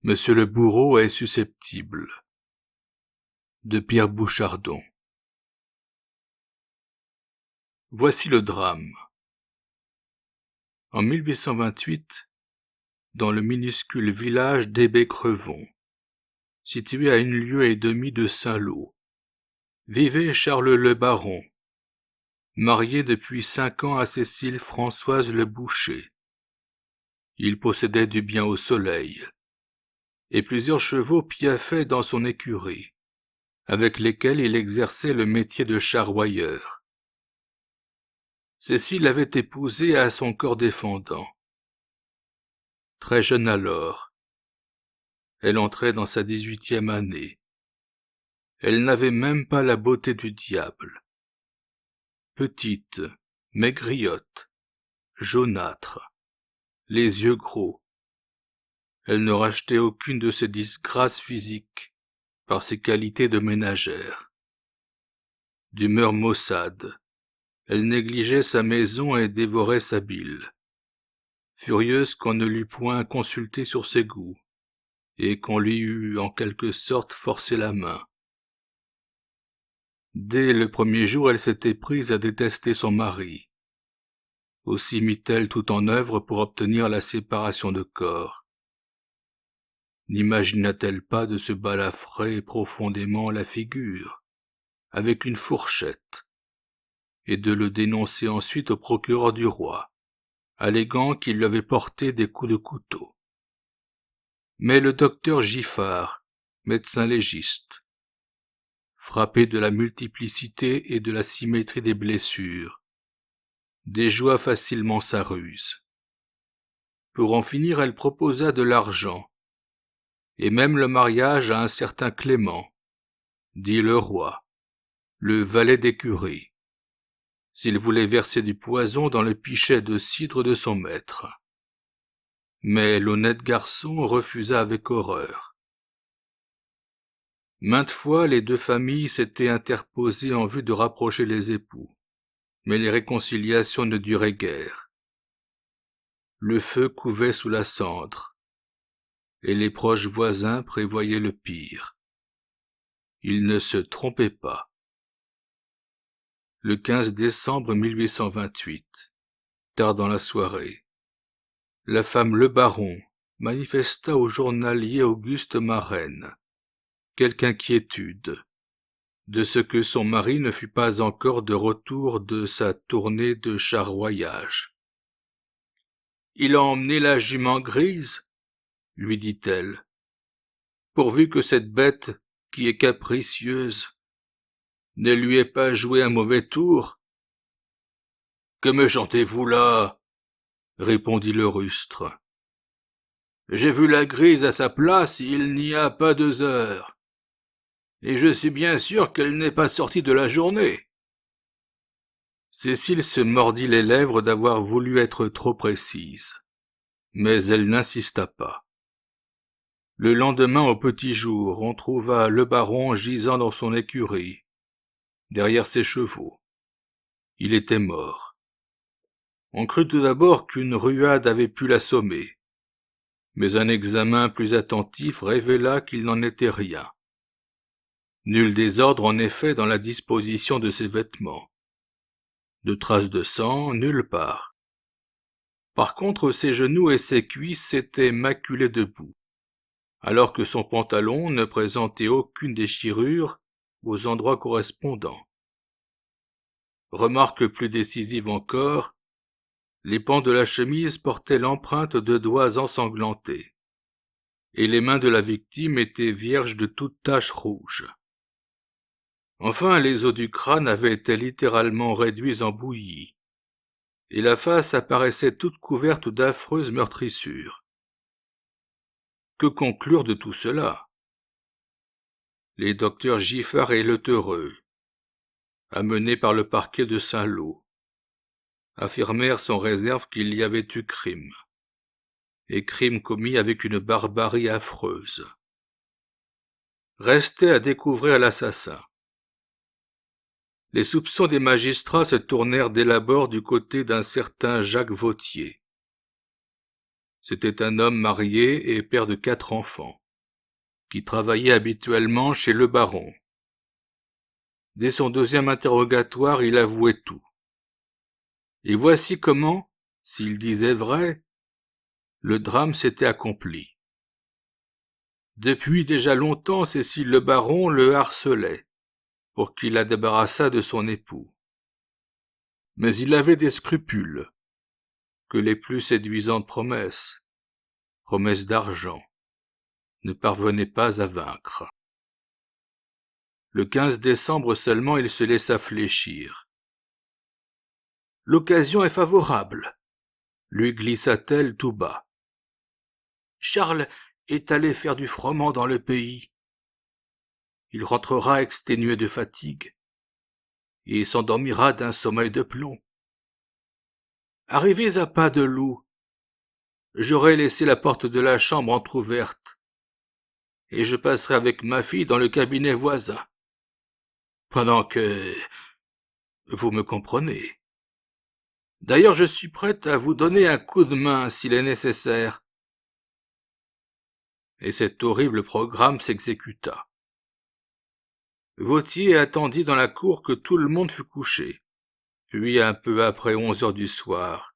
Monsieur le bourreau est susceptible. De Pierre Bouchardon. Voici le drame. En 1828, dans le minuscule village d'Hébé-Crevon, situé à 1 lieue et demie de Saint-Lô, vivait Charles le Baron, marié depuis 5 ans à Cécile Françoise le Boucher. Il possédait du bien au soleil, et plusieurs chevaux piaffaient dans son écurie, avec lesquels il exerçait le métier de charroyeur. Cécile avait épousé à son corps défendant. Très jeune alors, elle entrait dans sa 18e année. Elle n'avait même pas la beauté du diable. Petite, maigriotte, jaunâtre, les yeux gros. Elle ne rachetait aucune de ses disgrâces physiques par ses qualités de ménagère. D'humeur maussade, elle négligeait sa maison et dévorait sa bile. Furieuse qu'on ne l'eût point consultée sur ses goûts, et qu'on lui eût en quelque sorte forcé la main. Dès le premier jour, elle s'était prise à détester son mari. Aussi mit-elle tout en œuvre pour obtenir la séparation de corps. N'imagina-t-elle pas de se balafrer profondément la figure, avec une fourchette, et de le dénoncer ensuite au procureur du roi, alléguant qu'il lui avait porté des coups de couteau. Mais le docteur Giffard, médecin légiste, frappé de la multiplicité et de la symétrie des blessures, déjoua facilement sa ruse. Pour en finir, elle proposa de l'argent, et même le mariage à un certain Clément, dit le roi, le valet d'écurie, s'il voulait verser du poison dans le pichet de cidre de son maître. Mais l'honnête garçon refusa avec horreur. Maintes fois, les deux familles s'étaient interposées en vue de rapprocher les époux, mais les réconciliations ne duraient guère. Le feu couvait sous la cendre, et les proches voisins prévoyaient le pire. Ils ne se trompaient pas. Le 15 décembre 1828, tard dans la soirée, la femme Le Baron manifesta au journalier Auguste Marraine quelque inquiétude de ce que son mari ne fût pas encore de retour de sa tournée de charroyage. « Il a emmené la jument grise ?» lui dit-elle, « pourvu que cette bête, qui est capricieuse, ne lui ait pas joué un mauvais tour. »« Que me chantez-vous là ?» répondit le rustre. « J'ai vu la grise à sa place il n'y a pas 2 heures, et je suis bien sûr qu'elle n'est pas sortie de la journée. » Cécile se mordit les lèvres d'avoir voulu être trop précise, mais elle n'insista pas. Le lendemain au petit jour, on trouva le baron gisant dans son écurie, derrière ses chevaux. Il était mort. On crut tout d'abord qu'une ruade avait pu l'assommer, mais un examen plus attentif révéla qu'il n'en était rien. Nul désordre en effet dans la disposition de ses vêtements. De traces de sang, nulle part. Par contre, ses genoux et ses cuisses s'étaient maculés de boue, alors que son pantalon ne présentait aucune déchirure aux endroits correspondants. Remarque plus décisive encore, les pans de la chemise portaient l'empreinte de doigts ensanglantés, et les mains de la victime étaient vierges de toute tache rouge. Enfin, les os du crâne avaient été littéralement réduits en bouillie, et la face apparaissait toute couverte d'affreuses meurtrissures. Que conclure de tout cela? Les docteurs Giffard et Letereux, amenés par le parquet de Saint-Lô, affirmèrent sans réserve qu'il y avait eu crime, et crime commis avec une barbarie affreuse. Restait à découvrir l'assassin. Les soupçons des magistrats se tournèrent dès l'abord du côté d'un certain Jacques Vauthier. C'était un homme marié et père de 4 enfants, qui travaillait habituellement chez le baron. Dès son deuxième interrogatoire, il avouait tout. Et voici comment, s'il disait vrai, le drame s'était accompli. Depuis déjà longtemps, Cécile le baron le harcelait, pour qu'il la débarrassât de son époux. Mais il avait des scrupules, que les plus séduisantes promesses d'argent, ne parvenaient pas à vaincre. Le 15 décembre seulement, il se laissa fléchir. « L'occasion est favorable, » lui glissa-t-elle tout bas. « Charles est allé faire du froment dans le pays. Il rentrera exténué de fatigue et s'endormira d'un sommeil de plomb. Arrivés à pas de loup, j'aurai laissé la porte de la chambre entr'ouverte et je passerai avec ma fille dans le cabinet voisin, pendant que... vous me comprenez. D'ailleurs, je suis prête à vous donner un coup de main s'il est nécessaire. » Et cet horrible programme s'exécuta. Vautier attendit dans la cour que tout le monde fût couché. Puis, un peu après 11 heures du soir,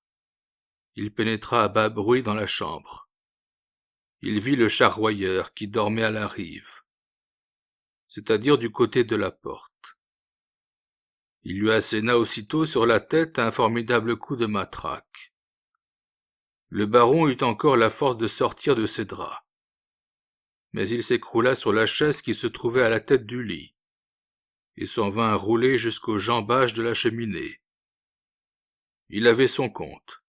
il pénétra à bas bruit dans la chambre. Il vit le charroyeur qui dormait à la rive, c'est-à-dire du côté de la porte. Il lui asséna aussitôt sur la tête un formidable coup de matraque. Le baron eut encore la force de sortir de ses draps, mais il s'écroula sur la chaise qui se trouvait à la tête du lit, et s'en vint rouler jusqu'aux jambages de la cheminée. Il avait son compte.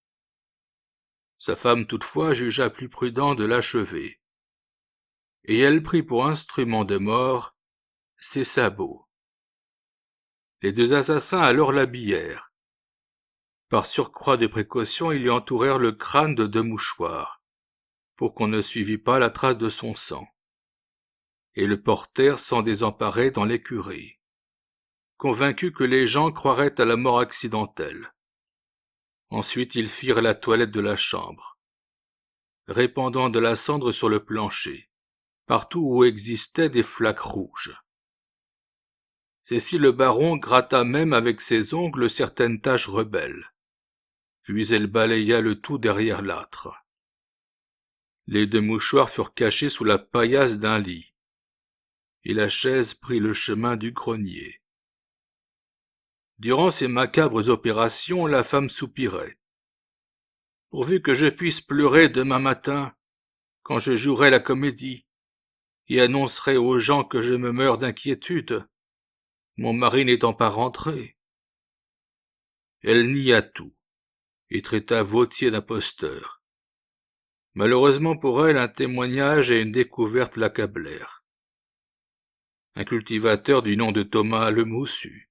Sa femme toutefois jugea plus prudent de l'achever, et elle prit pour instrument de mort ses sabots. Les 2 assassins alors l'habillèrent. Par surcroît de précaution, ils lui entourèrent le crâne de 2 mouchoirs, pour qu'on ne suivît pas la trace de son sang, et le portèrent sans désemparer dans l'écurie, convaincus que les gens croiraient à la mort accidentelle. Ensuite ils firent la toilette de la chambre, répandant de la cendre sur le plancher, partout où existaient des flaques rouges. Cécile le baron gratta même avec ses ongles certaines taches rebelles, puis elle balaya le tout derrière l'âtre. Les 2 mouchoirs furent cachés sous la paillasse d'un lit, et la chaise prit le chemin du grenier. Durant ces macabres opérations, la femme soupirait. « Pourvu que je puisse pleurer demain matin, quand je jouerai la comédie, et annoncerai aux gens que je me meurs d'inquiétude, mon mari n'étant pas rentré. » Elle nia tout, et traita Vautier d'imposteur. Malheureusement pour elle, un témoignage et une découverte l'accablèrent. Un cultivateur du nom de Thomas Lemoussu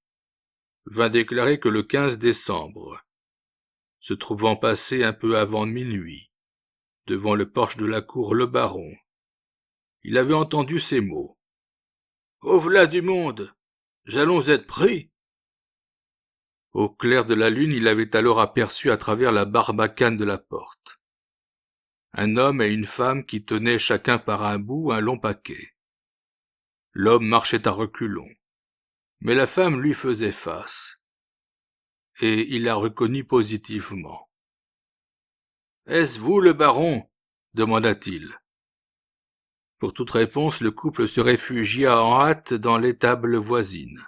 vint déclarer que le 15 décembre, se trouvant passé un peu avant minuit, devant le porche de la cour Le Baron, il avait entendu ces mots. « Au v'là du monde, j'allons être pris !» Au clair de la lune, il avait alors aperçu à travers la barbacane de la porte un homme et une femme qui tenaient chacun par un bout un long paquet. L'homme marchait à reculons, mais la femme lui faisait face, et il la reconnut positivement. « Est-ce vous, le baron ?» demanda-t-il. Pour toute réponse, le couple se réfugia en hâte dans l'étable voisine.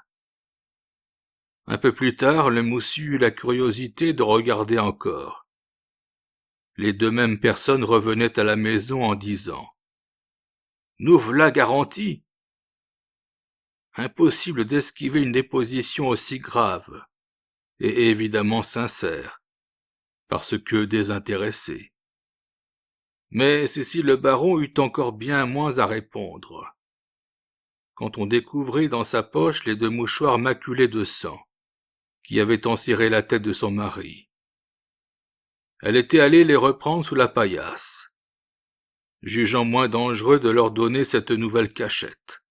Un peu plus tard, le moussu eut la curiosité de regarder encore. Les 2 mêmes personnes revenaient à la maison en disant « Nous v'là garantis !» Impossible d'esquiver une déposition aussi grave, et évidemment sincère, parce que désintéressée. Mais Cécile le baron eut encore bien moins à répondre, quand on découvrit dans sa poche les 2 mouchoirs maculés de sang, qui avaient enserré la tête de son mari. Elle était allée les reprendre sous la paillasse, jugeant moins dangereux de leur donner cette nouvelle cachette.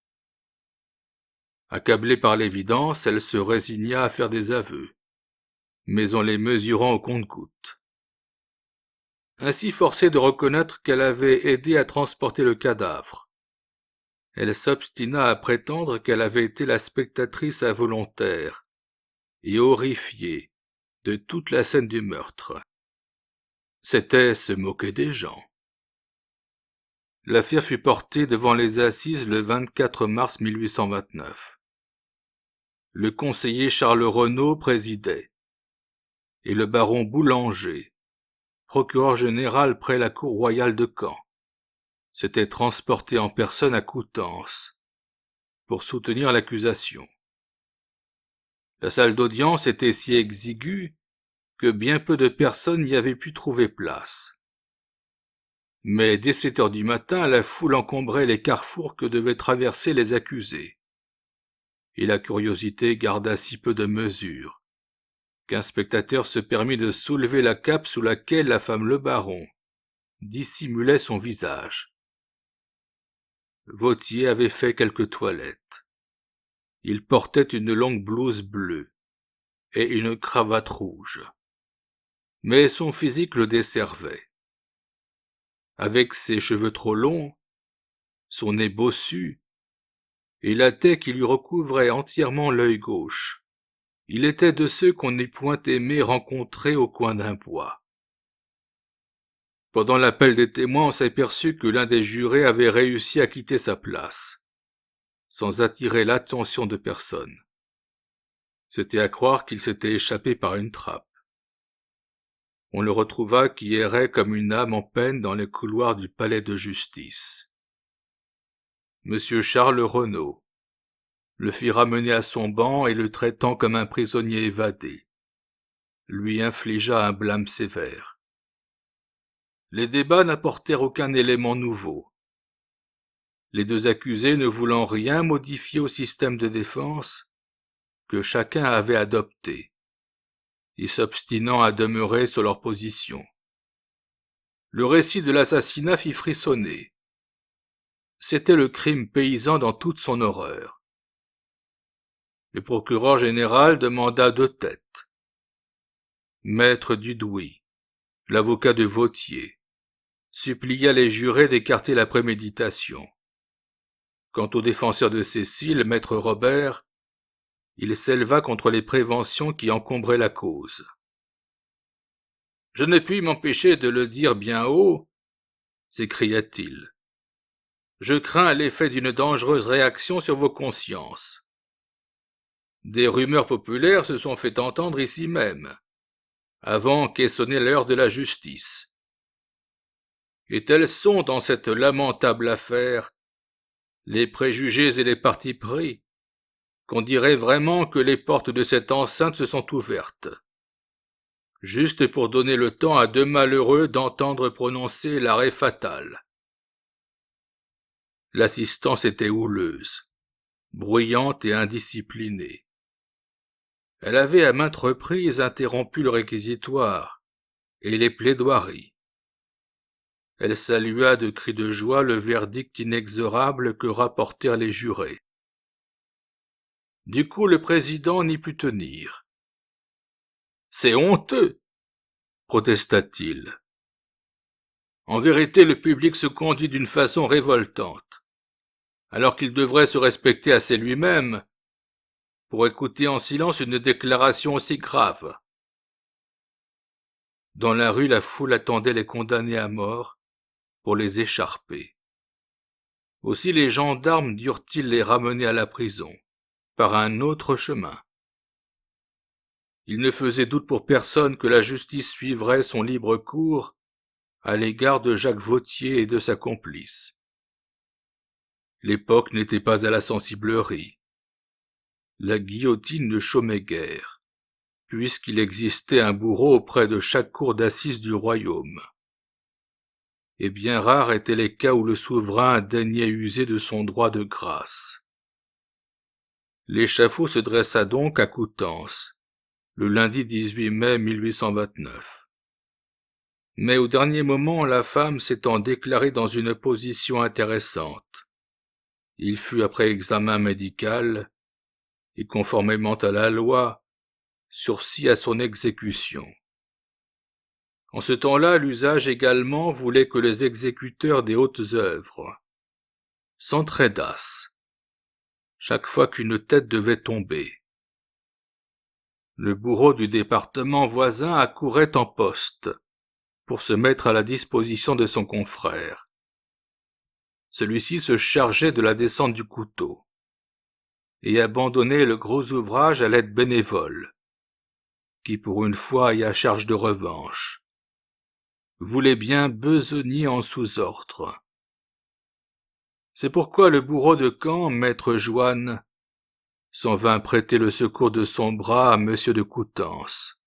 Accablée par l'évidence, elle se résigna à faire des aveux, mais en les mesurant au compte-gouttes. ainsi forcée de reconnaître qu'elle avait aidé à transporter le cadavre. Elle s'obstina à prétendre qu'elle avait été la spectatrice involontaire et horrifiée de toute la scène du meurtre. C'était se moquer des gens. L'affaire fut portée devant les assises le 24 mars 1829. Le conseiller Charles Renaud présidait, et le baron Boulanger, procureur général près la cour royale de Caen, s'était transporté en personne à Coutances pour soutenir l'accusation. La salle d'audience était si exiguë que bien peu de personnes y avaient pu trouver place. Mais dès 7 heures du matin, la foule encombrait les carrefours que devaient traverser les accusés. Et la curiosité garda si peu de mesure qu'un spectateur se permit de soulever la cape sous laquelle la femme le baron dissimulait son visage. Vautier avait fait quelques toilettes. Il portait une longue blouse bleue et une cravate rouge. Mais son physique le desservait. Avec ses cheveux trop longs, son nez bossu, et la taie qui lui recouvrait entièrement l'œil gauche, il était de ceux qu'on n'ait point aimé rencontrer au coin d'un bois. Pendant l'appel des témoins, on s'aperçut que l'un des jurés avait réussi à quitter sa place, sans attirer l'attention de personne. C'était à croire qu'il s'était échappé par une trappe. On le retrouva qui errait comme une âme en peine dans les couloirs du palais de justice. Monsieur Charles Renaud le fit ramener à son banc et le traitant comme un prisonnier évadé, lui infligea un blâme sévère. Les débats n'apportèrent aucun élément nouveau. Les deux accusés ne voulant rien modifier au système de défense que chacun avait adopté, et s'obstinant à demeurer sur leur position. Le récit de l'assassinat fit frissonner. C'était le crime paysan dans toute son horreur. Le procureur général demanda 2 têtes. Maître Dudouis, l'avocat de Vautier, supplia les jurés d'écarter la préméditation. Quant au défenseur de Cécile, maître Robert, il s'éleva contre les préventions qui encombraient la cause. « Je ne puis m'empêcher de le dire bien haut, » s'écria-t-il. « Je crains l'effet d'une dangereuse réaction sur vos consciences. Des rumeurs populaires se sont fait entendre ici même, avant qu'ait sonné l'heure de la justice. Et tels sont dans cette lamentable affaire les préjugés et les partis pris, qu'on dirait vraiment que les portes de cette enceinte se sont ouvertes, juste pour donner le temps à 2 malheureux d'entendre prononcer l'arrêt fatal. » L'assistance était houleuse, bruyante et indisciplinée. Elle avait à maintes reprises interrompu le réquisitoire et les plaidoiries. Elle salua de cris de joie le verdict inexorable que rapportèrent les jurés. Du coup, le président n'y put tenir. « C'est honteux !» protesta-t-il. « En vérité, le public se conduit d'une façon révoltante, alors qu'il devrait se respecter assez lui-même pour écouter en silence une déclaration aussi grave. » Dans la rue, la foule attendait les condamnés à mort pour les écharper. Aussi les gendarmes durent-ils les ramener à la prison, par un autre chemin. Il ne faisait doute pour personne que la justice suivrait son libre cours à l'égard de Jacques Vautier et de sa complice. L'époque n'était pas à la sensiblerie. La guillotine ne chômait guère, puisqu'il existait un bourreau auprès de chaque cour d'assises du royaume. Et bien rares étaient les cas où le souverain daignait user de son droit de grâce. L'échafaud se dressa donc à Coutances, le lundi 18 mai 1829. Mais au dernier moment, la femme s'étant déclarée dans une position intéressante, il fut après examen médical, et conformément à la loi, sursis à son exécution. En ce temps-là, l'usage également voulait que les exécuteurs des hautes œuvres s'entraidassent chaque fois qu'une tête devait tomber. Le bourreau du département voisin accourait en poste pour se mettre à la disposition de son confrère. Celui-ci se chargeait de la descente du couteau et abandonnait le gros ouvrage à l'aide bénévole, qui pour une fois et à charge de revanche, voulait bien besogner en sous-ordre. C'est pourquoi le bourreau de camp, maître Joanne, s'en vint prêter le secours de son bras à monsieur de Coutances,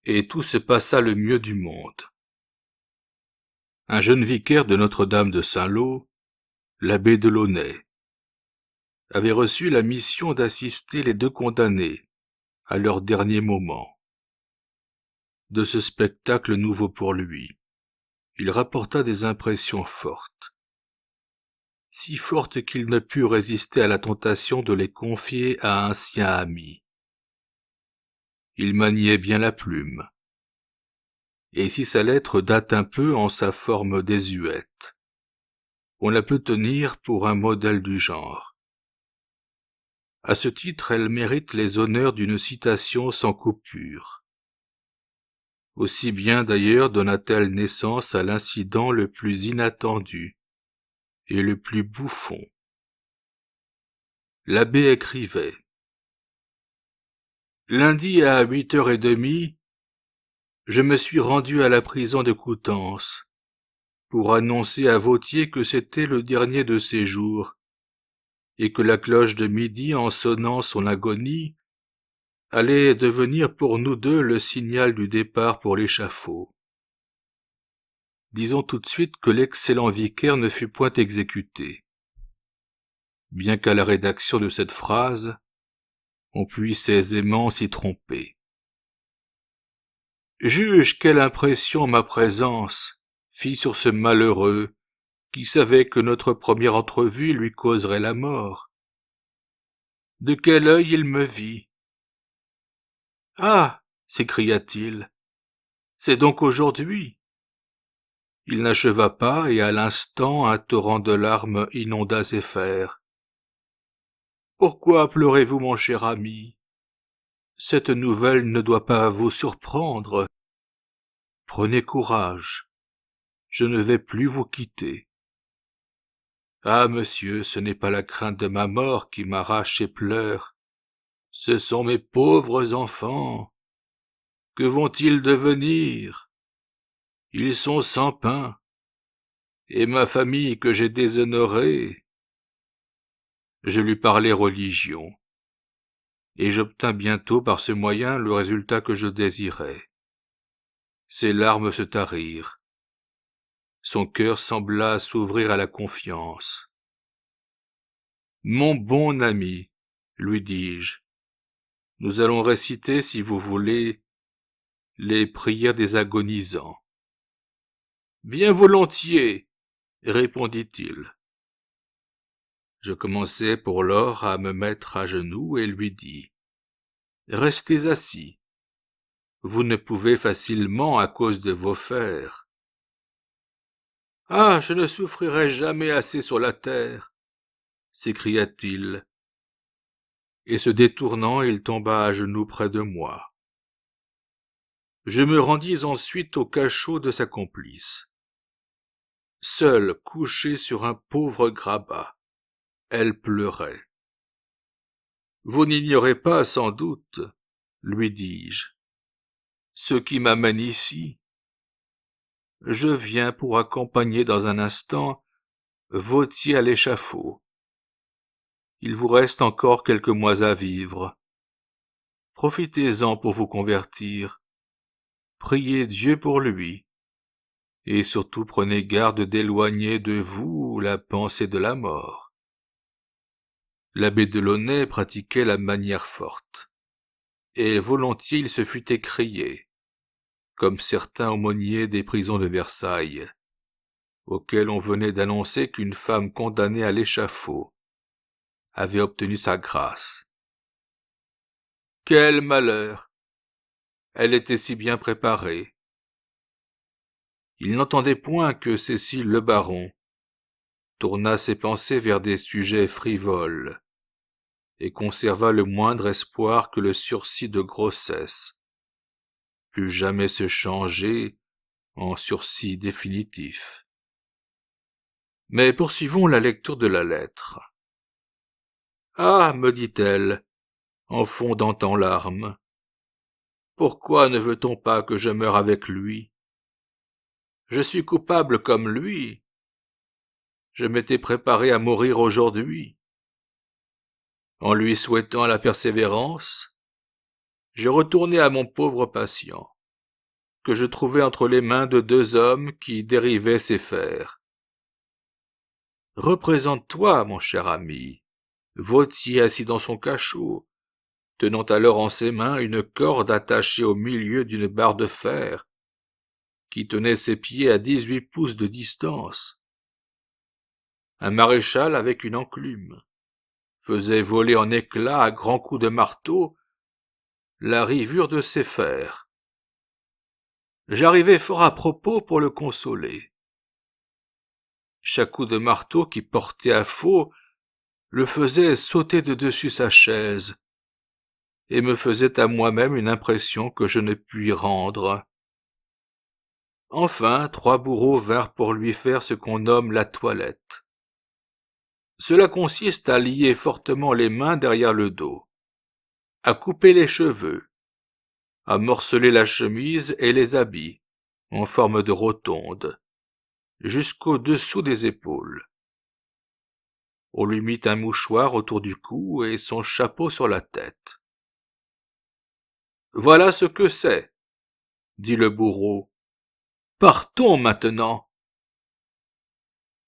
et tout se passa le mieux du monde. Un jeune vicaire de Notre-Dame de Saint-Lô, l'abbé Delaunay, avait reçu la mission d'assister les deux condamnés à leur dernier moment. De ce spectacle nouveau pour lui, il rapporta des impressions fortes, si fortes qu'il ne put résister à la tentation de les confier à un sien ami. Il maniait bien la plume, et si sa lettre date un peu en sa forme désuète, on la peut tenir pour un modèle du genre. À ce titre, elle mérite les honneurs d'une citation sans coupure. Aussi bien d'ailleurs donna-t-elle naissance à l'incident le plus inattendu et le plus bouffon. L'abbé écrivait: « Lundi à 8h30, je me suis rendu à la prison de Coutances pour annoncer à Vautier que c'était le dernier de ses jours et que la cloche de midi, en sonnant son agonie, allait devenir pour nous deux le signal du départ pour l'échafaud. Disons tout de suite que l'excellent vicaire ne fut point exécuté, bien qu'à la rédaction de cette phrase, on puisse aisément s'y tromper. Juge quelle impression ma présence fit sur ce malheureux qui savait que notre première entrevue lui causerait la mort. De quel œil il me vit. « Ah !» s'écria-t-il, « c'est donc aujourd'hui !» Il n'acheva pas, et à l'instant un torrent de larmes inonda ses fers. « Pourquoi pleurez-vous, mon cher ami? Cette nouvelle ne doit pas vous surprendre. Prenez courage, je ne vais plus vous quitter. Ah, monsieur, ce n'est pas la crainte de ma mort qui m'arrache et pleure. Ce sont mes pauvres enfants. Que vont-ils devenir? Ils sont sans pain. Et ma famille que j'ai déshonorée. » Je lui parlai religion, et j'obtins bientôt par ce moyen le résultat que je désirais. Ses larmes se tarirent. Son cœur sembla s'ouvrir à la confiance. « Mon bon ami, lui dis-je, nous allons réciter, si vous voulez, les prières des agonisants. »« Bien volontiers, » répondit-il. Je commençai pour lors à me mettre à genoux et lui dis: « Restez assis. Vous ne pouvez facilement à cause de vos fers. »« Ah, je ne souffrirai jamais assez sur la terre !» s'écria-t-il, et se détournant, il tomba à genoux près de moi. Je me rendis ensuite au cachot de sa complice. Seule, couchée sur un pauvre grabat, elle pleurait. « Vous n'ignorez pas, sans doute, lui dis-je, ce qui m'amène ici. Je viens pour accompagner dans un instant Vautier à l'échafaud. Il vous reste encore quelques mois à vivre. Profitez-en pour vous convertir. Priez Dieu pour lui, et surtout prenez garde d'éloigner de vous la pensée de la mort. » L'abbé Delaunay pratiquait la manière forte, et volontiers il se fût écrié, comme certains aumôniers des prisons de Versailles, auxquels on venait d'annoncer qu'une femme condamnée à l'échafaud avait obtenu sa grâce. Quel malheur! Elle était si bien préparée. Il n'entendait point que Cécile le baron tourna ses pensées vers des sujets frivoles, et conserva le moindre espoir que le sursis de grossesse pût jamais se changer en sursis définitif. Mais poursuivons la lecture de la lettre. « Ah, me dit-elle, en fondant en larmes, pourquoi ne veut-on pas que je meure avec lui? Je suis coupable comme lui. Je m'étais préparé à mourir aujourd'hui. En lui souhaitant la persévérance, je retournai à mon pauvre patient, que je trouvai entre les mains de deux hommes qui dérivaient ses fers. Représente-toi, mon cher ami, Vautier assis dans son cachot, tenant alors en ses mains une corde attachée au milieu d'une barre de fer, qui tenait ses pieds à 18 pouces de distance. Un maréchal avec une enclume faisait voler en éclats à grands coups de marteau la rivure de ses fers. J'arrivai fort à propos pour le consoler. Chaque coup de marteau qui portait à faux le faisait sauter de dessus sa chaise et me faisait à moi-même une impression que je ne puis rendre. Enfin, 3 bourreaux vinrent pour lui faire ce qu'on nomme la toilette. Cela consiste à lier fortement les mains derrière le dos, à couper les cheveux, à morceler la chemise et les habits, en forme de rotonde, jusqu'au-dessous des épaules. On lui mit un mouchoir autour du cou et son chapeau sur la tête. « Voilà ce que c'est, » dit le bourreau. « Partons maintenant. »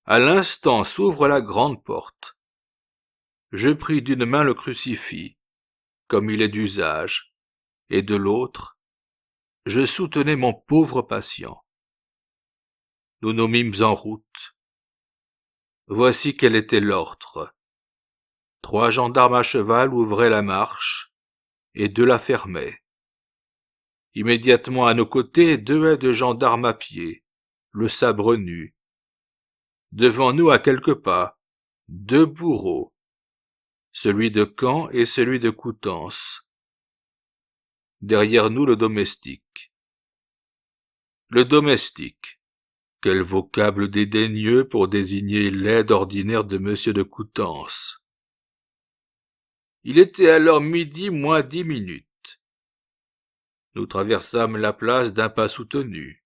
À l'instant s'ouvre la grande porte. Je pris d'une main le crucifix, comme il est d'usage, et de l'autre, je soutenais mon pauvre patient. Nous nous mîmes en route. Voici quel était l'ordre. 3 gendarmes à cheval ouvraient la marche, et 2 la fermaient. Immédiatement à nos côtés, 2 haies de gendarmes à pied, le sabre nu. Devant nous, à quelques pas, 2 bourreaux, celui de Caen et celui de Coutances. Derrière nous, le domestique. Le domestique, quel vocable dédaigneux pour désigner l'aide ordinaire de monsieur de Coutances. Il était alors midi moins 10 minutes. Nous traversâmes la place d'un pas soutenu.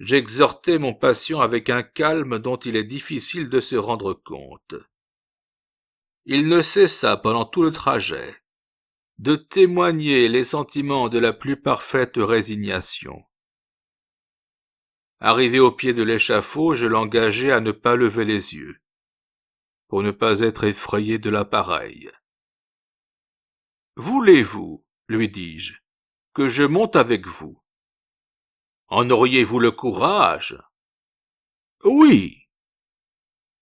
J'exhortai mon patient avec un calme dont il est difficile de se rendre compte. Il ne cessa pendant tout le trajet de témoigner les sentiments de la plus parfaite résignation. Arrivé au pied de l'échafaud, je l'engageai à ne pas lever les yeux, pour ne pas être effrayé de l'appareil. « Voulez-vous, lui dis-je, que je monte avec vous? En auriez-vous le courage? » « Oui. »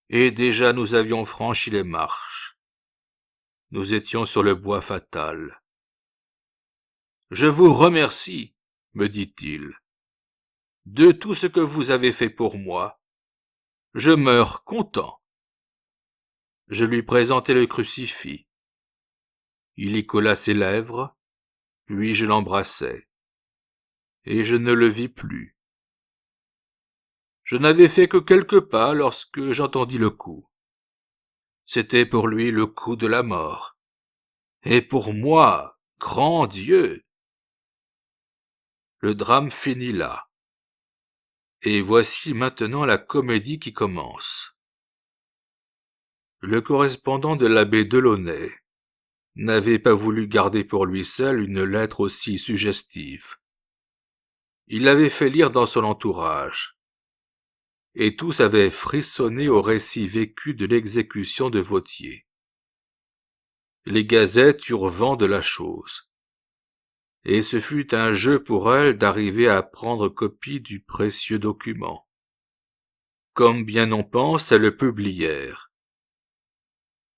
Et déjà nous avions franchi les marches. Nous étions sur le bois fatal. « Je vous remercie, me dit-il, de tout ce que vous avez fait pour moi. Je meurs content. » Je lui présentai le crucifix. Il y colla ses lèvres, puis je l'embrassai, et je ne le vis plus. Je n'avais fait que quelques pas lorsque j'entendis le coup. C'était pour lui le coup de la mort. Et pour moi, grand Dieu! Le drame finit là. Et voici maintenant la comédie qui commence. Le correspondant de l'abbé Delaunay n'avait pas voulu garder pour lui seul une lettre aussi suggestive. Il l'avait fait lire dans son entourage, et tous avaient frissonné au récit vécu de l'exécution de Vautier. Les gazettes eurent vent de la chose, et ce fut un jeu pour elles d'arriver à prendre copie du précieux document. Comme bien on pense, elles le publièrent.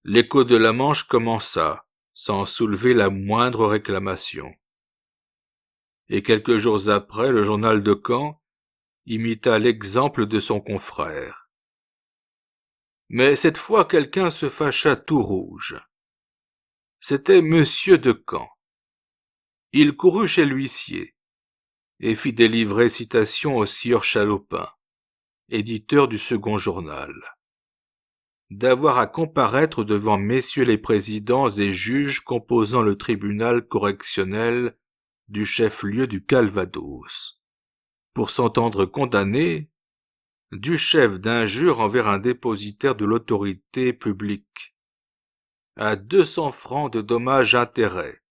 L'Écho de la Manche commença, sans soulever la moindre réclamation. Et quelques jours après, le journal de Caen imita l'exemple de son confrère. Mais cette fois quelqu'un se fâcha tout rouge. C'était Monsieur de Camp. Il courut chez l'huissier et fit délivrer citation au sieur Chalopin, éditeur du second journal, d'avoir à comparaître devant messieurs les présidents et juges composant le tribunal correctionnel du chef-lieu du Calvados, pour s'entendre condamné du chef d'injure envers un dépositaire de l'autorité publique à 200 francs de dommages-intérêts,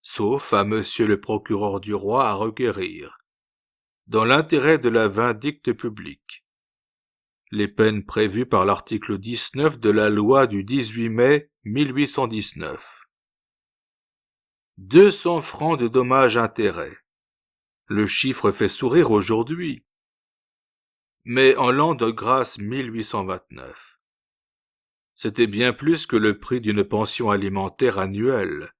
sauf à monsieur le procureur du roi à requérir, dans l'intérêt de la vindicte publique, les peines prévues par l'article 19 de la loi du 18 mai 1819. 200 francs de dommages-intérêts. Le chiffre fait sourire aujourd'hui. Mais en l'an de grâce 1829, c'était bien plus que le prix d'une pension alimentaire annuelle,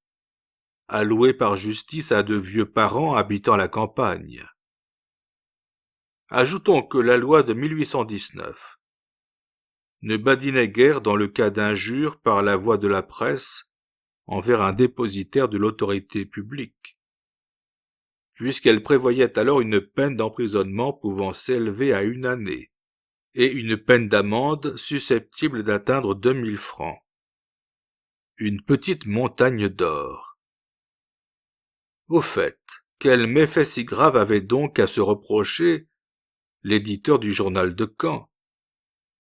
allouée par justice à de vieux parents habitant la campagne. Ajoutons que la loi de 1819 ne badinait guère dans le cas d'injure par la voie de la presse envers un dépositaire de l'autorité publique, puisqu'elle prévoyait alors une peine d'emprisonnement pouvant s'élever à 1 année, et une peine d'amende susceptible d'atteindre 2000 francs. Une petite montagne d'or. Au fait, quel méfait si grave avait donc à se reprocher l'éditeur du journal de Caen?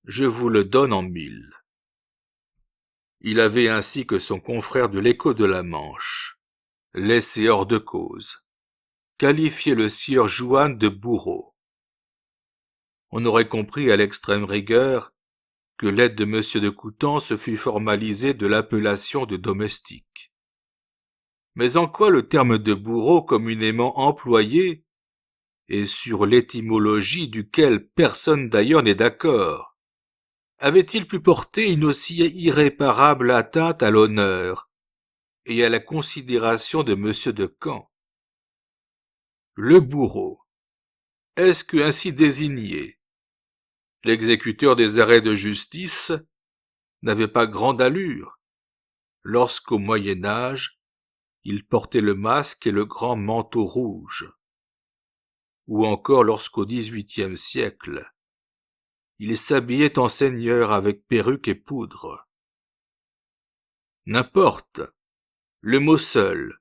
Je vous le donne en 1000. Il avait ainsi que son confrère de l'Écho de la Manche, laissé hors de cause, qualifié le sieur Jouanne de bourreau. On aurait compris à l'extrême rigueur que l'aide de monsieur de Coutances fut formalisée de l'appellation de domestique. Mais en quoi le terme de bourreau communément employé, et sur l'étymologie duquel personne d'ailleurs n'est d'accord, avait-il pu porter une aussi irréparable atteinte à l'honneur et à la considération de monsieur de Camp? Le bourreau, est-ce que ainsi désigné, l'exécuteur des arrêts de justice, n'avait pas grande allure, lorsqu'au Moyen-Âge, il portait le masque et le grand manteau rouge, ou encore lorsqu'au XVIIIe siècle, il s'habillait en seigneur avec perruque et poudre. N'importe, le mot seul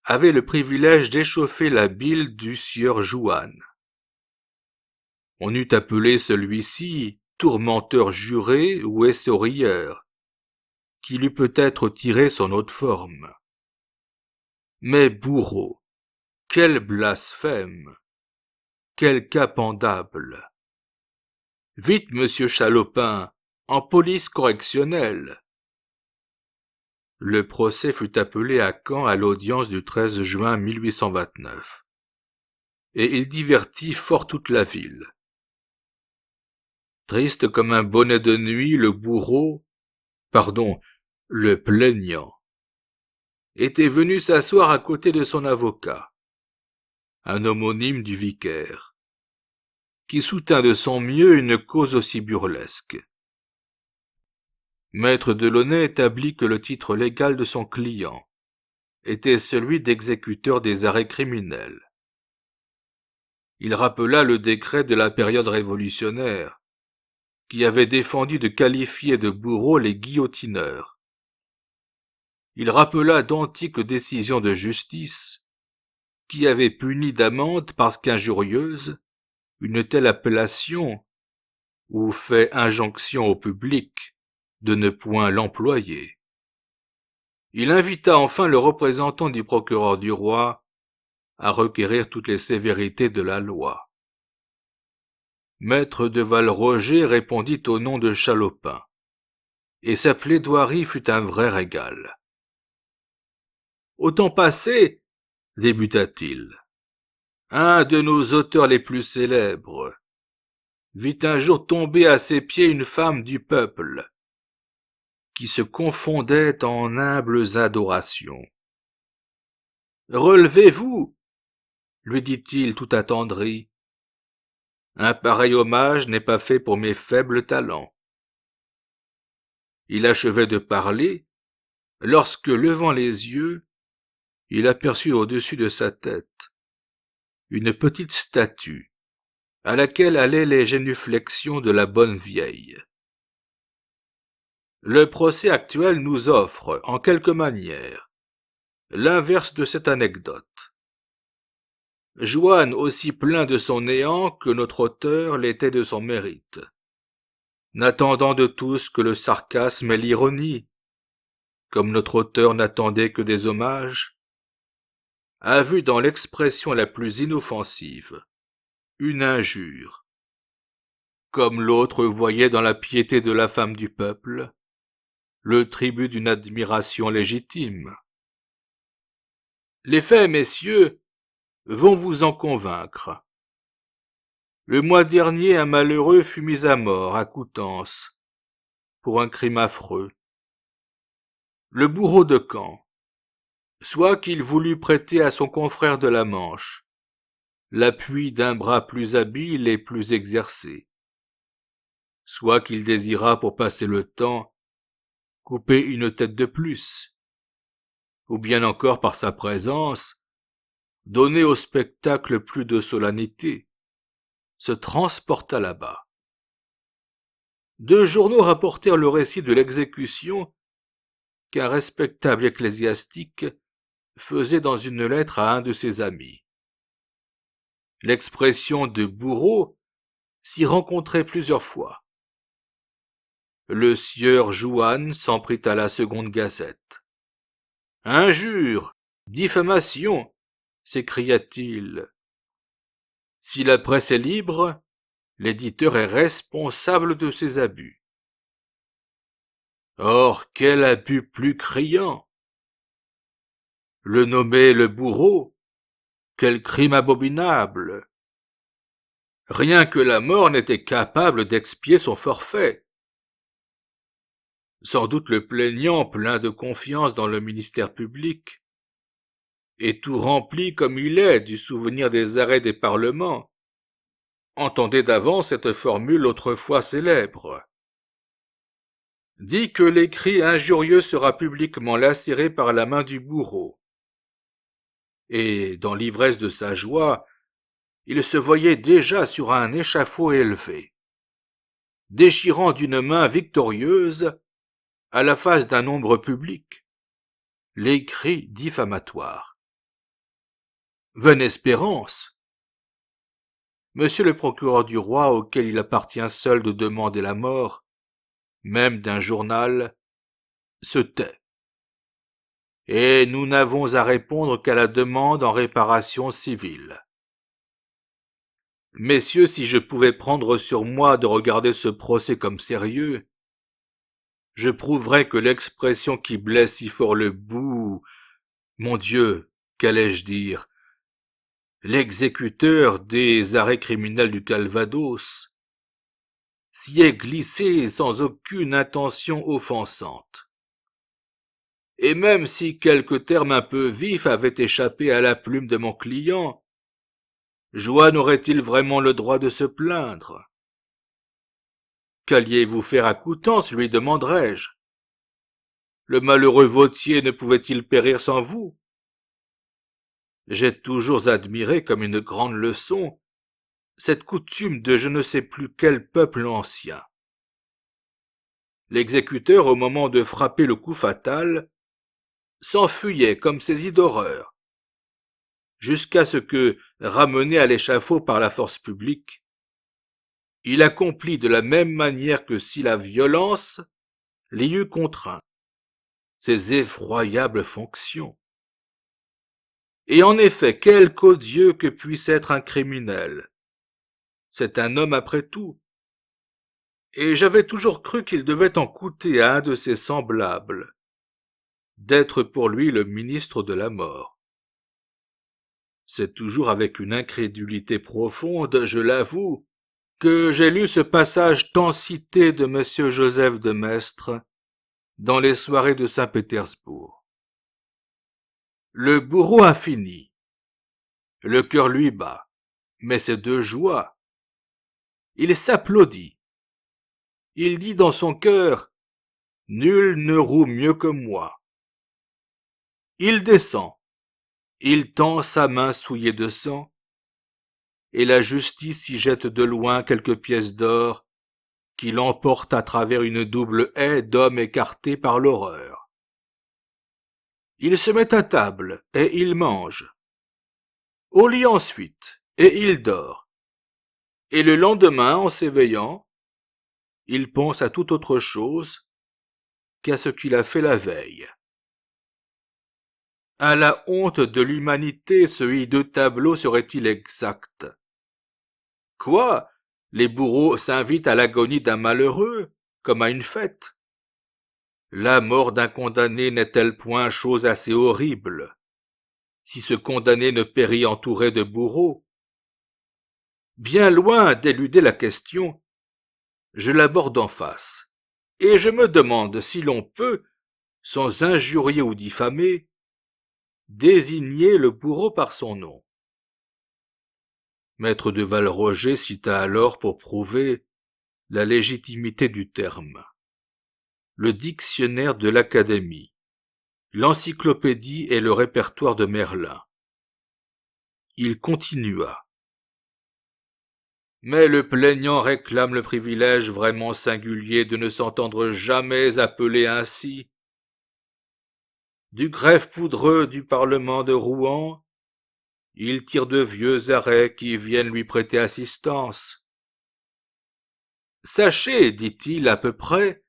avait le privilège d'échauffer la bile du sieur Jouanne. On eût appelé celui-ci tourmenteur juré ou essorilleur, qu'il eût peut-être tiré son autre forme. Mais bourreau, quel blasphème, quel cas pendable! Vite, monsieur Chalopin, en police correctionnelle. Le procès fut appelé à Caen à l'audience du 13 juin 1829, et il divertit fort toute la ville. Triste comme un bonnet de nuit, le plaignant, était venu s'asseoir à côté de son avocat, un homonyme du vicaire, qui soutint de son mieux une cause aussi burlesque. Maître Delaunay établit que le titre légal de son client était celui d'exécuteur des arrêts criminels. Il rappela le décret de la période révolutionnaire, qui avait défendu de qualifier de bourreaux les guillotineurs. Il rappela d'antiques décisions de justice, qui avaient puni d'amende parce qu'injurieuse une telle appellation, ou fait injonction au public de ne point l'employer. Il invita enfin le représentant du procureur du roi à requérir toutes les sévérités de la loi. Maître de Valroger répondit au nom de Chalopin, et sa plaidoirie fut un vrai régal. Au temps passé, débuta-t-il, un de nos auteurs les plus célèbres vit un jour tomber à ses pieds une femme du peuple, qui se confondait en humbles adorations. « Relevez-vous, lui dit-il tout attendri, Un pareil hommage n'est pas fait pour mes faibles talents. » Il achevait de parler, lorsque, levant les yeux, il aperçut au-dessus de sa tête une petite statue, à laquelle allaient les génuflexions de la bonne vieille. Le procès actuel nous offre, en quelque manière, l'inverse de cette anecdote. Joannes aussi plein de son néant que notre auteur l'était de son mérite, n'attendant de tous que le sarcasme et l'ironie, comme notre auteur n'attendait que des hommages, a vu dans l'expression la plus inoffensive une injure, comme l'autre voyait dans la piété de la femme du peuple le tribut d'une admiration légitime. Les faits, messieurs, vont vous en convaincre. Le mois dernier, un malheureux fut mis à mort à Coutances pour un crime affreux. Le bourreau de Caen, soit qu'il voulût prêter à son confrère de la Manche l'appui d'un bras plus habile et plus exercé, soit qu'il désirât pour passer le temps couper une tête de plus, ou bien encore par sa présence donner au spectacle plus de solennité, se transporta là-bas. 2 journaux rapportèrent le récit de l'exécution qu'un respectable ecclésiastique faisait dans une lettre à un de ses amis. L'expression de bourreau s'y rencontrait plusieurs fois. Le sieur Joannes s'en prit à la seconde gazette. « Injure, diffamation !» s'écria-t-il. « Si la presse est libre, l'éditeur est responsable de ses abus. » Or, quel abus plus criant! Le nommer le bourreau, quel crime abominable! Rien que la mort n'était capable d'expier son forfait. Sans doute le plaignant, plein de confiance dans le ministère public, et tout rempli comme il est du souvenir des arrêts des parlements, entendait d'avance cette formule autrefois célèbre. Dit que l'écrit injurieux sera publiquement lacéré par la main du bourreau. Et, dans l'ivresse de sa joie, il se voyait déjà sur un échafaud élevé, déchirant d'une main victorieuse, à la face d'un nombre public, les cris diffamatoires. Vaine espérance! Monsieur le procureur du roi, auquel il appartient seul de demander la mort, même d'un journal, se tait. Et nous n'avons à répondre qu'à la demande en réparation civile. Messieurs, si je pouvais prendre sur moi de regarder ce procès comme sérieux, je prouverais que l'expression qui blesse si fort le bout, mon Dieu, qu'allais-je dire, l'exécuteur des arrêts criminels du Calvados, s'y est glissé sans aucune intention offensante. Et même si quelques termes un peu vifs avaient échappé à la plume de mon client, Joannes aurait-il vraiment le droit de se plaindre? Qu'alliez-vous faire à Coutances, lui demanderai-je? Le malheureux Vautier ne pouvait-il périr sans vous? J'ai toujours admiré comme une grande leçon cette coutume de je ne sais plus quel peuple ancien. L'exécuteur, au moment de frapper le coup fatal, s'enfuyait comme saisi d'horreur, jusqu'à ce que, ramené à l'échafaud par la force publique, il accomplit de la même manière que si la violence l'y eût contraint, ces effroyables fonctions. Et en effet, quelque odieux que puisse être un criminel, c'est un homme après tout, et j'avais toujours cru qu'il devait en coûter à un de ses semblables d'être pour lui le ministre de la mort. C'est toujours avec une incrédulité profonde, je l'avoue, que j'ai lu ce passage tant cité de M. Joseph de Maistre dans les soirées de Saint-Pétersbourg. Le bourreau a fini. Le cœur lui bat, mais c'est de joie. Il s'applaudit. Il dit dans son cœur « Nul ne roue mieux que moi ». Il descend. Il tend sa main souillée de sang, et la justice y jette de loin quelques pièces d'or qui l'emportent à travers une double haie d'hommes écartés par l'horreur. Il se met à table, et il mange. Au lit ensuite, et il dort. Et le lendemain, en s'éveillant, il pense à toute autre chose qu'à ce qu'il a fait la veille. À la honte de l'humanité, ce hideux tableau serait-il exact? Quoi? Les bourreaux s'invitent à l'agonie d'un malheureux, comme à une fête. La mort d'un condamné n'est-elle point chose assez horrible, si ce condamné ne périt entouré de bourreaux? Bien loin d'éluder la question, je l'aborde en face, et je me demande si l'on peut, sans injurier ou diffamer, désigner le bourreau par son nom. Maître de Valroger cita alors pour prouver la légitimité du terme le dictionnaire de l'Académie, l'encyclopédie et le répertoire de Merlin. Il continua. Mais le plaignant réclame le privilège vraiment singulier de ne s'entendre jamais appeler ainsi. Du greffe poudreux du Parlement de Rouen, il tire de vieux arrêts qui viennent lui prêter assistance. Sachez, dit-il à peu près,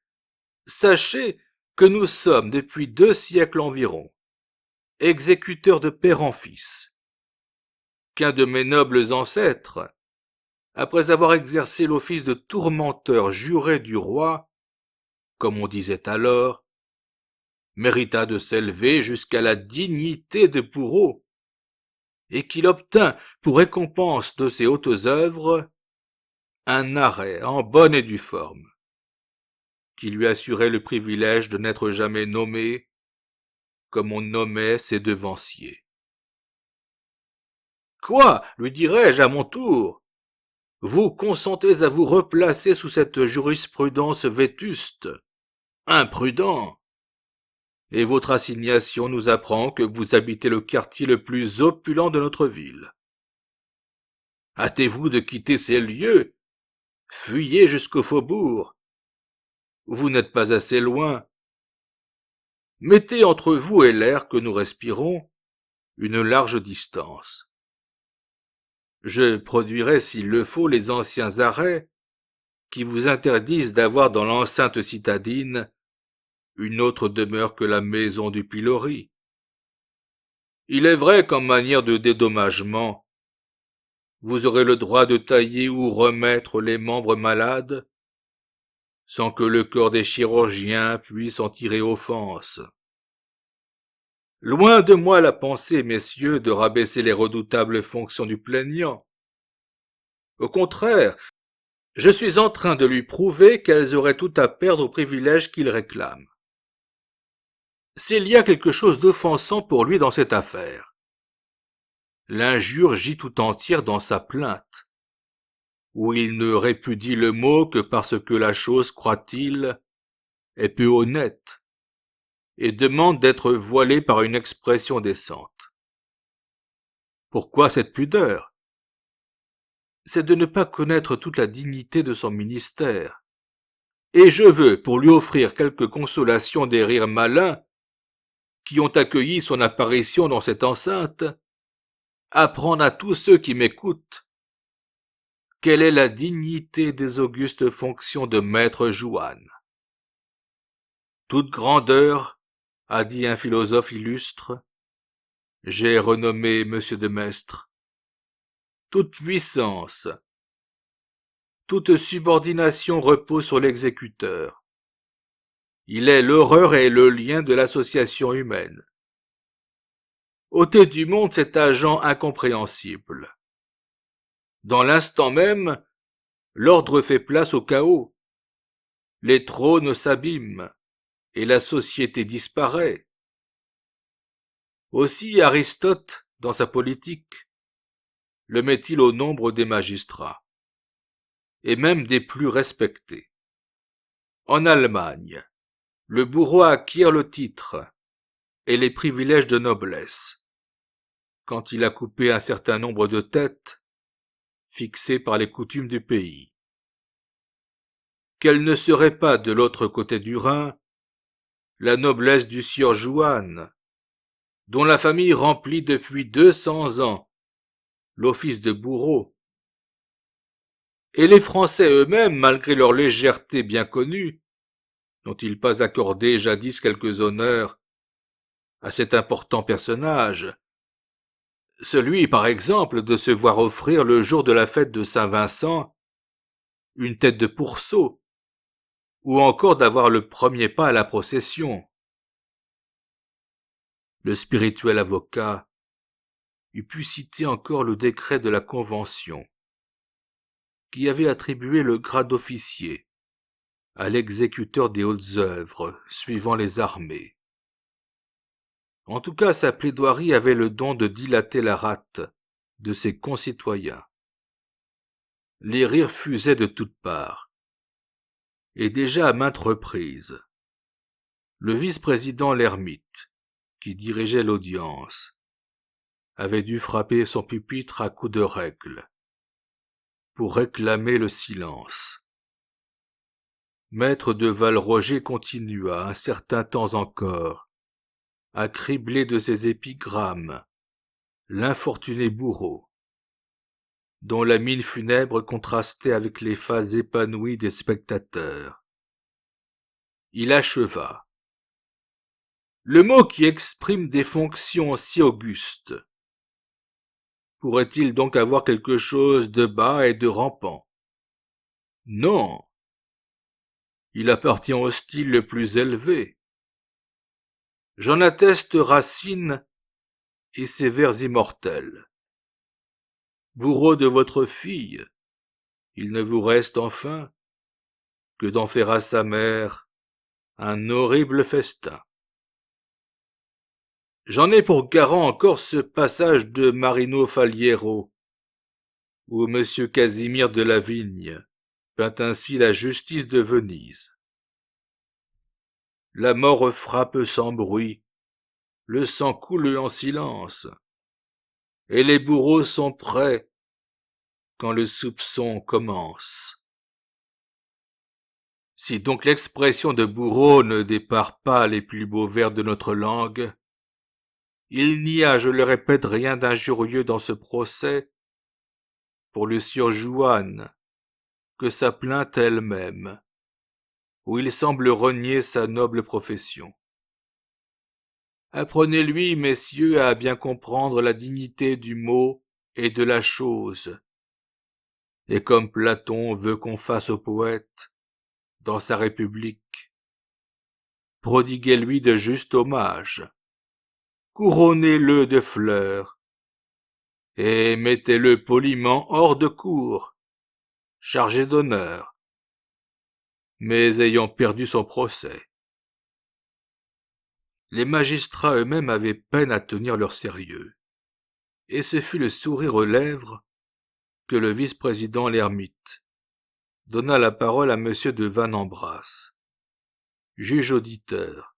sachez que nous sommes depuis 2 siècles environ exécuteurs de père en fils, qu'un de mes nobles ancêtres, après avoir exercé l'office de tourmenteur juré du roi, comme on disait alors, mérita de s'élever jusqu'à la dignité de bourreau, et qu'il obtint pour récompense de ses hautes œuvres un arrêt en bonne et due forme, qui lui assurait le privilège de n'être jamais nommé comme on nommait ses devanciers. Quoi, lui dirais-je à mon tour, vous consentez à vous replacer sous cette jurisprudence vétuste, imprudent, et votre assignation nous apprend que vous habitez le quartier le plus opulent de notre ville. Hâtez-vous de quitter ces lieux, fuyez jusqu'au faubourg. Vous n'êtes pas assez loin. Mettez entre vous et l'air que nous respirons une large distance. Je produirai s'il le faut les anciens arrêts qui vous interdisent d'avoir dans l'enceinte citadine une autre demeure que la maison du pilori. Il est vrai qu'en manière de dédommagement, vous aurez le droit de tailler ou remettre les membres malades, sans que le corps des chirurgiens puisse en tirer offense. Loin de moi la pensée, messieurs, de rabaisser les redoutables fonctions du plaignant. Au contraire, je suis en train de lui prouver qu'elles auraient tout à perdre au privilège qu'il réclame. S'il y a quelque chose d'offensant pour lui dans cette affaire, l'injure gît tout entière dans sa plainte, où il ne répudie le mot que parce que la chose, croit-il, est peu honnête, et demande d'être voilée par une expression décente. Pourquoi cette pudeur? C'est de ne pas connaître toute la dignité de son ministère, et je veux, pour lui offrir quelque consolation des rires malins qui ont accueilli son apparition dans cette enceinte, apprendre à tous ceux qui m'écoutent quelle est la dignité des augustes fonctions de maître Jouanne. Toute grandeur, a dit un philosophe illustre, j'ai renommé Monsieur de Maistre. Toute puissance, toute subordination repose sur l'exécuteur. Il est l'horreur et le lien de l'association humaine. Ôtez du monde cet agent incompréhensible. Dans l'instant même, l'ordre fait place au chaos. Les trônes s'abîment et la société disparaît. Aussi Aristote, dans sa politique, le met-il au nombre des magistrats. et même des plus respectés. En Allemagne, le bourreau acquiert le titre et les privilèges de noblesse quand il a coupé un certain nombre de têtes fixées par les coutumes du pays. Quelle ne serait pas de l'autre côté du Rhin la noblesse du sieur Juan, dont la famille remplit depuis 200 ans l'office de bourreau, et les Français eux-mêmes, malgré leur légèreté bien connue, n'ont-ils pas accordé jadis quelques honneurs à cet important personnage, celui, par exemple, de se voir offrir le jour de la fête de Saint-Vincent une tête de pourceau, ou encore d'avoir le premier pas à la procession. Le spirituel avocat eût pu citer encore le décret de la Convention, qui avait attribué le grade d'officier à l'exécuteur des hautes œuvres suivant les armées. En tout cas, sa plaidoirie avait le don de dilater la rate de ses concitoyens. Les rires fusaient de toutes parts, et déjà à maintes reprises, le vice-président Lermite, qui dirigeait l'audience, avait dû frapper son pupitre à coups de règle pour réclamer le silence. Maître de Valroger continua un certain temps encore à cribler de ses épigrammes l'infortuné bourreau, dont la mine funèbre contrastait avec les faces épanouies des spectateurs. Il acheva. Le mot qui exprime des fonctions si augustes pourrait-il donc avoir quelque chose de bas et de rampant? Non. Il appartient au style le plus élevé. J'en atteste Racine et ses vers immortels. Bourreau de votre fille, il ne vous reste enfin que d'en faire à sa mère un horrible festin. J'en ai pour garant encore ce passage de Marino Faliero, où M. Casimir de la Vigne peint ainsi la justice de Venise. La mort frappe sans bruit, le sang coule en silence, et les bourreaux sont prêts quand le soupçon commence. Si donc l'expression de bourreau ne dépare pas les plus beaux vers de notre langue, il n'y a, je le répète, rien d'injurieux dans ce procès pour le sieur Juan que sa plainte elle-même, où il semble renier sa noble profession. Apprenez-lui, messieurs, à bien comprendre la dignité du mot et de la chose, et comme Platon veut qu'on fasse au poète, dans sa République, prodiguez-lui de justes hommages, couronnez-le de fleurs, et mettez-le poliment hors de cour, chargé d'honneur, mais ayant perdu son procès. Les magistrats eux-mêmes avaient peine à tenir leur sérieux, et ce fut le sourire aux lèvres que le vice-président Lermite donna la parole à M. de Vanne-en-Brsse, juge auditeur,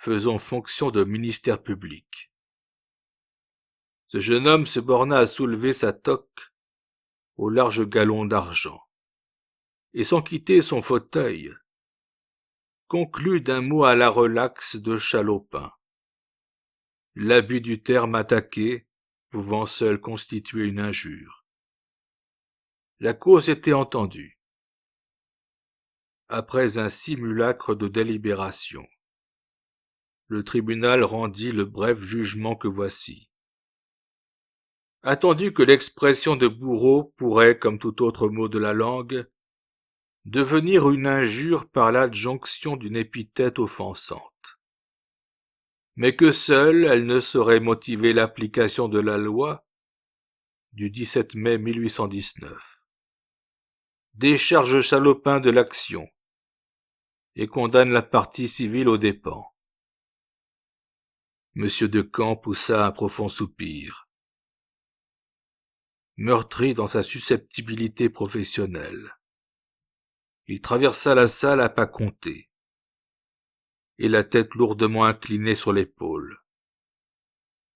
faisant fonction de ministère public. Ce jeune homme se borna à soulever sa toque au large galon d'argent, et sans quitter son fauteuil, conclut d'un mot à la relaxe de Chalopin, l'abus du terme attaqué pouvant seul constituer une injure. La cause était entendue. Après un simulacre de délibération, le tribunal rendit le bref jugement que voici. Attendu que l'expression de bourreau pourrait, comme tout autre mot de la langue, devenir une injure par l'adjonction d'une épithète offensante, mais que seule elle ne saurait motiver l'application de la loi du 17 mai 1819. Décharge Chalopin de l'action et condamne la partie civile aux dépens. M. de Camp poussa un profond soupir. meurtri dans sa susceptibilité professionnelle. Il traversa la salle à pas comptés, et la tête lourdement inclinée sur l'épaule,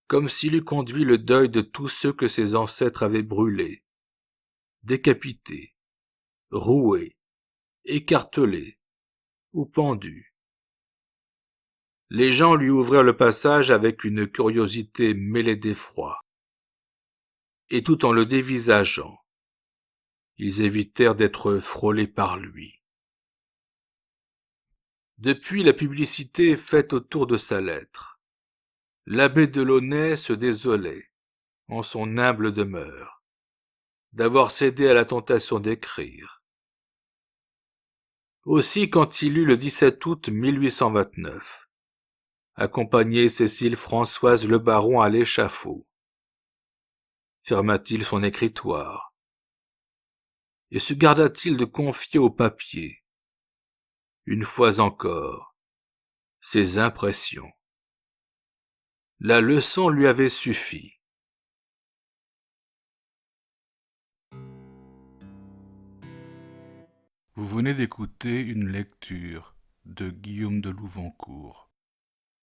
comme s'il eût conduit le deuil de tous ceux que ses ancêtres avaient brûlés, décapités, roués, écartelés ou pendus. Les gens lui ouvrirent le passage avec une curiosité mêlée d'effroi, et tout en le dévisageant, ils évitèrent d'être frôlés par lui. Depuis la publicité faite autour de sa lettre, l'abbé Delaunay se désolait, en son humble demeure, d'avoir cédé à la tentation d'écrire. Aussi, quand il eut le 17 août 1829, accompagné Cécile Françoise Le Baron à l'échafaud, ferma-t-il son écritoire, et se garda-t-il de confier au papier, une fois encore, ses impressions. La leçon lui avait suffi. Vous venez d'écouter une lecture de Guillaume de Louvencourt.